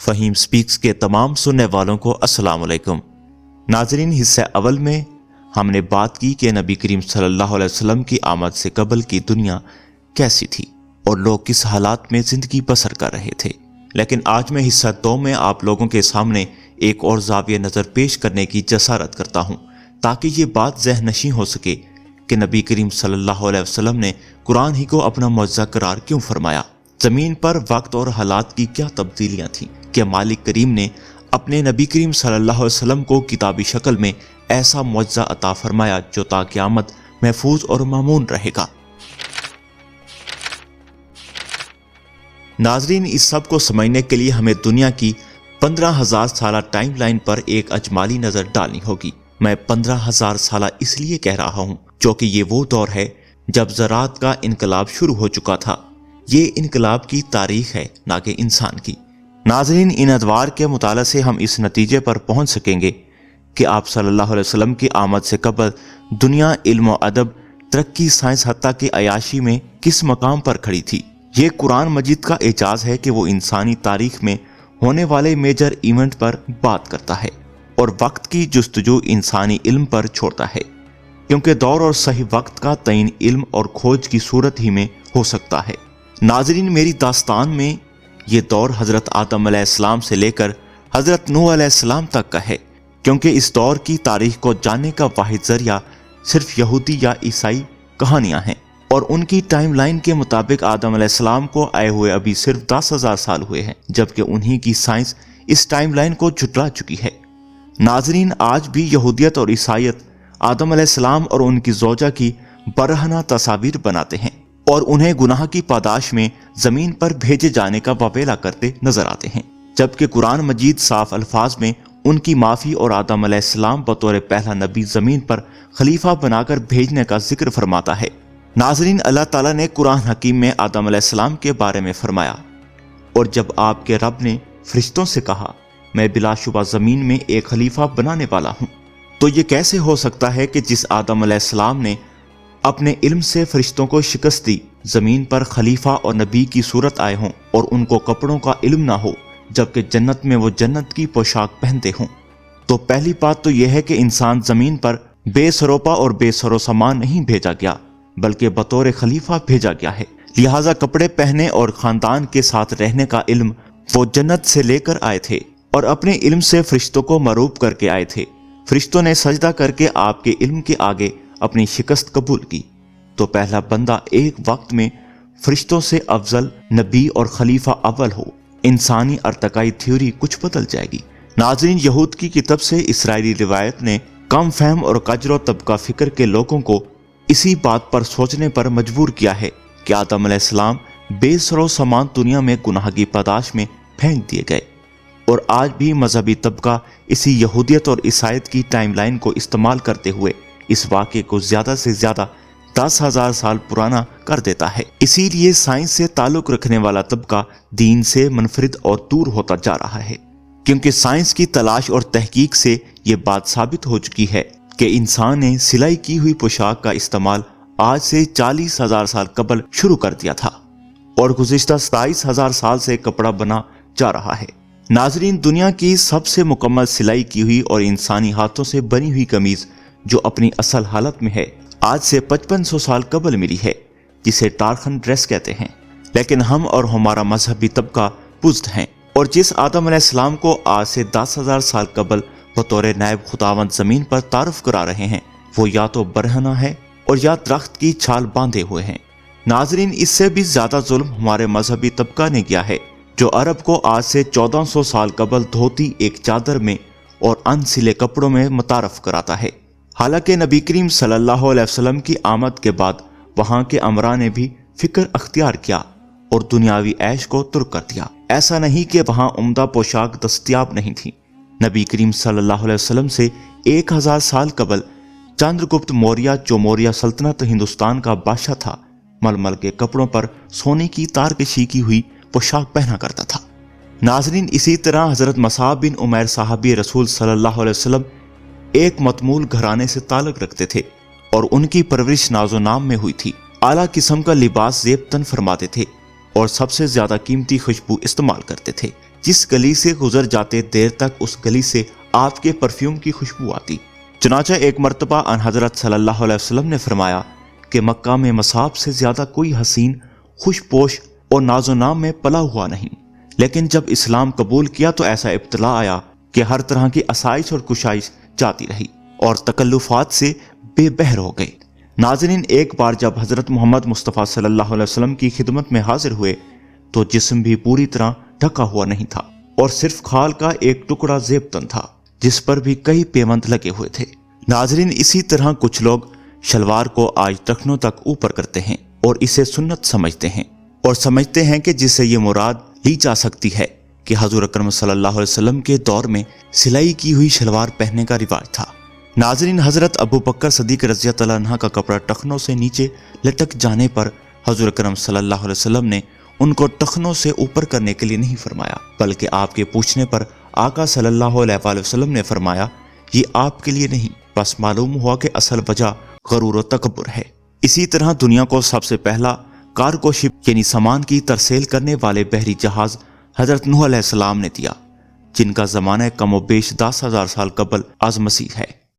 Fahim specs کے تمام سننے والوں کو السلام علیکم۔ ناظرین، حصہ اول میں ہم نے بات کی کہ نبی کریم صلی اللہ علیہ وسلم کی آمد سے قبل کی دنیا کیسی تھی اور لوگ کس حالات میں زندگی بسر کر رہے تھے، لیکن آج میں حصہ 2 میں آپ لوگوں کے سامنے ایک اور زاویہ نظر پیش کرنے کی جسارت کرتا ہوں تاکہ یہ بات ذہن نشین ہو سکے کہ نبی کریم صلی اللہ علیہ وسلم نے قرآن ہی کو اپنا معجزہ قرار کیوں فرمایا۔ زمین پر وقت اور حالات کی کیا تبدیلیاں تھیں کہ مالک کریم نے اپنے نبی کریم صلی اللہ علیہ وسلم کو کتابی شکل میں ایسا معجزہ عطا فرمایا جو تا قیامت محفوظ اور مامون رہے گا۔ ناظرین، اس سب کو سمجھنے کے لیے ہمیں دنیا کی 15,000 سالہ ٹائم لائن پر ایک اجمالی نظر ڈالنی ہوگی۔ میں 15,000 سالہ اس لیے کہہ رہا ہوں کیونکہ یہ وہ دور ہے جب زراعت کا انقلاب شروع ہو چکا تھا۔ یہ انقلاب کی تاریخ ہے، نہ کہ انسان کی۔ ناظرین، ان ادوار کے مطالعے سے ہم اس نتیجے پر پہنچ سکیں گے کہ آپ صلی اللہ علیہ وسلم کی آمد سے قبل دنیا علم و ادب، ترقی، سائنس، حتیٰ کہ عیاشی میں کس مقام پر کھڑی تھی۔ یہ قرآن مجید کا اعجاز ہے کہ وہ انسانی تاریخ میں ہونے والے میجر ایونٹ پر بات کرتا ہے اور وقت کی جستجو انسانی علم پر چھوڑتا ہے، کیونکہ دور اور صحیح وقت کا تعین علم اور کھوج کی صورت ہی میں ہو سکتا ہے۔ ناظرین، میری داستان میں یہ دور حضرت آدم علیہ السلام سے لے کر حضرت نوح علیہ السلام تک کا ہے، کیونکہ اس دور کی تاریخ کو جاننے کا واحد ذریعہ صرف یہودی یا عیسائی کہانیاں ہیں، اور ان کی ٹائم لائن کے مطابق آدم علیہ السلام کو آئے ہوئے ابھی صرف 10,000 سال ہوئے ہیں، جبکہ انہی کی سائنس اس ٹائم لائن کو جھٹلا چکی ہے۔ ناظرین، آج بھی یہودیت اور عیسائیت آدم علیہ السلام اور ان کی زوجہ کی برہنہ تصاویر بناتے ہیں اور انہیں گناہ کی پاداش میں زمین پر بھیجے جانے کا وویلا کرتے نظر آتے ہیں، جبکہ قرآن مجید صاف الفاظ میں ان کی معافی اور آدم علیہ السلام بطور پہلا نبی زمین پر خلیفہ بنا کر بھیجنے کا ذکر فرماتا ہے۔ ناظرین، اللہ تعالیٰ نے قرآن حکیم میں آدم علیہ السلام کے بارے میں فرمایا، اور جب آپ کے رب نے فرشتوں سے کہا میں بلا شبہ زمین میں ایک خلیفہ بنانے والا ہوں، تو یہ کیسے ہو سکتا ہے کہ جس آدم علیہ السلام نے اپنے علم سے فرشتوں کو شکست دی، زمین پر خلیفہ اور نبی کی صورت آئے ہوں اور ان کو کپڑوں کا علم نہ ہو، جبکہ جنت میں وہ جنت کی پوشاک پہنتے ہوں؟ تو پہلی بات تو یہ ہے کہ انسان زمین پر بے سروپا اور بے سر و سامان نہیں بھیجا گیا، بلکہ بطور خلیفہ بھیجا گیا ہے۔ لہٰذا کپڑے پہنے اور خاندان کے ساتھ رہنے کا علم وہ جنت سے لے کر آئے تھے اور اپنے علم سے فرشتوں کو مروب کر کے آئے تھے۔ فرشتوں نے سجدہ کر کے آپ کے علم کے آگے اپنی شکست قبول کی، تو پہلا بندہ ایک وقت میں فرشتوں سے افضل نبی اور خلیفہ اول ہو، انسانی ارتقائی تھیوری کچھ بدل جائے گی۔ ناظرین، یہود کی کتب سے اسرائیلی روایت نے کم فہم اور کجر و طبقہ فکر کے لوگوں کو اسی بات پر سوچنے پر مجبور کیا ہے کہ آدم علیہ السلام بے سر و سامان دنیا میں گناہ کی پاداش میں پھینک دیے گئے، اور آج بھی مذہبی طبقہ اسی یہودیت اور عیسائیت کی ٹائم لائن کو استعمال کرتے ہوئے اس واقعے کو زیادہ سے زیادہ 10,000 سال پرانا کر دیتا ہے۔ اسی لیے سائنس سے تعلق رکھنے والا طبقہ دین سے منفرد اور دور ہوتا جا رہا ہے، کیونکہ سائنس کی تلاش اور تحقیق سے یہ بات ثابت ہو چکی ہے کہ انسان نے سلائی کی ہوئی پوشاک کا استعمال آج سے 40,000 سال قبل شروع کر دیا تھا اور گزشتہ 27,000 سال سے کپڑا بنا جا رہا ہے۔ ناظرین، دنیا کی سب سے مکمل سلائی کی ہوئی اور انسانی ہاتھوں سے بنی ہوئی قمیض جو اپنی اصل حالت میں ہے آج سے 5500 سال قبل ملی ہے، جسے ٹارخن ڈریس کہتے ہیں، لیکن ہم اور ہمارا مذہبی طبقہ بزد ہیں، اور جس آدم علیہ السلام کو آج سے 10,000 سال قبل بطور نائب خداوند زمین پر تعارف کرا رہے ہیں، وہ یا تو برہنہ ہے اور یا درخت کی چھال باندھے ہوئے ہیں۔ ناظرین، اس سے بھی زیادہ ظلم ہمارے مذہبی طبقہ نے کیا ہے، جو عرب کو آج سے 1400 سال قبل دھوتی ایک چادر میں اور ان سلے کپڑوں میں متعارف کراتا ہے، حالانکہ نبی کریم صلی اللہ علیہ وسلم کی آمد کے بعد وہاں کے امراء نے بھی فکر اختیار کیا اور دنیاوی عیش کو ترک کر دیا۔ ایسا نہیں کہ وہاں عمدہ پوشاک دستیاب نہیں تھی۔ نبی کریم صلی اللہ علیہ وسلم سے 1000 سال قبل چندر گپت موریہ، جو موریہ سلطنت ہندوستان کا بادشاہ تھا، ململ کے کپڑوں پر سونے کی تارکشی کی ہوئی پوشاک پہنا کرتا تھا۔ ناظرین، اسی طرح حضرت مصعب بن عمیر صحابی رسول صلی اللہ علیہ وسلم ایک متمول گھرانے سے تعلق رکھتے تھے اور ان کی پرورش ناز و نام میں ہوئی تھی۔ اعلیٰ قسم کا لباس زیب تن فرماتے تھے اور سب سے زیادہ قیمتی خوشبو استعمال کرتے تھے، جس گلی سے گزر جاتے دیر تک اس گلی سے آپ کے پرفیوم کی خوشبو آتی۔ چنانچہ ایک مرتبہ ان حضرت صلی اللہ علیہ وسلم نے فرمایا کہ مکہ میں مصعب سے زیادہ کوئی حسین، خوش پوش اور ناز و نام میں پلا ہوا نہیں، لیکن جب اسلام قبول کیا تو ایسا ابتلا آیا کہ ہر طرح کی آسائش اور کشائش جاتی رہی اور تکلفات سے بے بہر ہو گئے۔ ناظرین، ایک بار جب حضرت محمد مصطفیٰ صلی اللہ علیہ وسلم کی خدمت میں حاضر ہوئے تو جسم بھی پوری طرح ڈھکا ہوا نہیں تھا اور صرف کھال کا ایک ٹکڑا زیب تن تھا جس پر بھی کئی پیوند لگے ہوئے تھے۔ ناظرین، اسی طرح کچھ لوگ شلوار کو آج ٹخنوں تک اوپر کرتے ہیں اور اسے سنت سمجھتے ہیں اور سمجھتے ہیں کہ جس سے یہ مراد لی جا سکتی ہے کہ حضور اکرم صلی اللہ علیہ وسلم کے دور میں سلائی کی ہوئی شلوار پہننے کا رواج تھا۔ ناظرین، حضرت ابو بکر صدیق رضی اللہ عنہ کا کپڑا ٹخنوں سے نیچے لٹک جانے پر حضور اکرم صلی اللہ علیہ وسلم نے ان کو ٹخنوں سے اوپر کرنے کے لیے نہیں فرمایا، بلکہ آپ کے پوچھنے پر آقا صلی اللہ علیہ وآلہ وسلم نے فرمایا یہ آپ کے لیے نہیں، بس معلوم ہوا کہ اصل وجہ غرور و تکبر ہے۔ اسی طرح دنیا کو سب سے پہلا کارگو شپ یعنی سامان کی ترسیل کرنے والے بحری جہاز حضرت نوح علیہ السلام نے دیا، جن کا زمانہ کم و بیش 10,000 سال قبل از مسیح ہے۔